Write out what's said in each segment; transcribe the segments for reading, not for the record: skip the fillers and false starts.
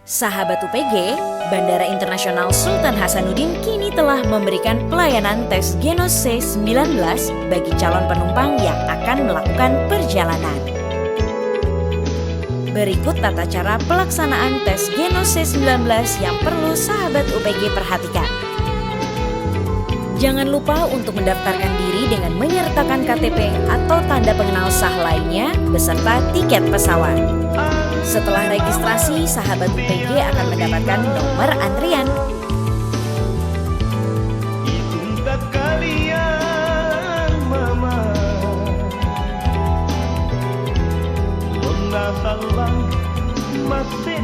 Sahabat UPG, Bandara Internasional Sultan Hasanuddin kini telah memberikan pelayanan tes Genos C19 bagi calon penumpang yang akan melakukan perjalanan. Berikut tata cara pelaksanaan tes Genos C19 yang perlu sahabat UPG perhatikan. Jangan lupa untuk mendaftarkan diri dengan menyertakan KTP atau tanda pengenal sah lainnya beserta tiket pesawat. Setelah registrasi, sahabat UPG akan mendapatkan nomor antrian.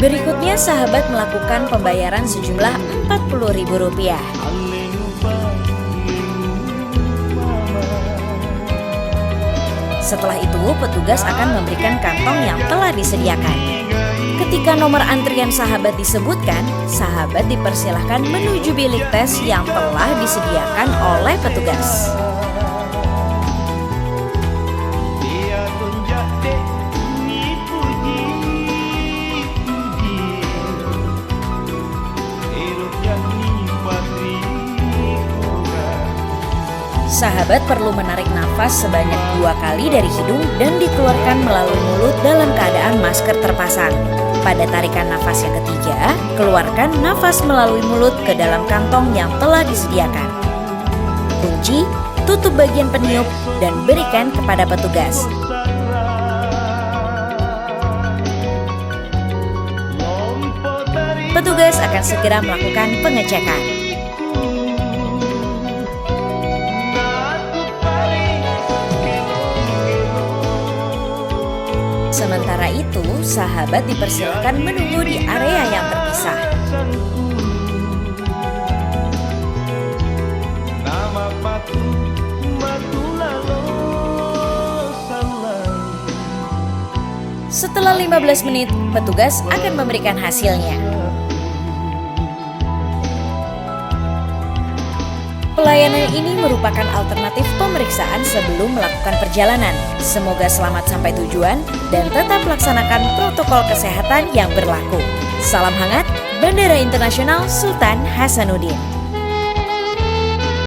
Berikutnya, sahabat melakukan pembayaran sejumlah Rp40.000. Setelah itu, petugas akan memberikan kantong yang telah disediakan. Ketika nomor antrian sahabat disebutkan, sahabat dipersilahkan menuju bilik tes yang telah disediakan oleh petugas. Sahabat perlu menarik nafas sebanyak 2 kali dari hidung dan dikeluarkan melalui mulut dalam keadaan masker terpasang. Pada tarikan nafas yang ketiga, keluarkan nafas melalui mulut ke dalam kantong yang telah disediakan. Kunci, tutup bagian peniup, dan berikan kepada petugas. Petugas akan segera melakukan pengecekan. Sementara itu, sahabat dipersilakan menunggu di area yang terpisah. Setelah 15 menit, petugas akan memberikan hasilnya. Pelayanan ini merupakan alternatif pemeriksaan sebelum melakukan perjalanan. Semoga selamat sampai tujuan dan tetap laksanakan protokol kesehatan yang berlaku. Salam hangat, Bandara Internasional Sultan Hasanuddin.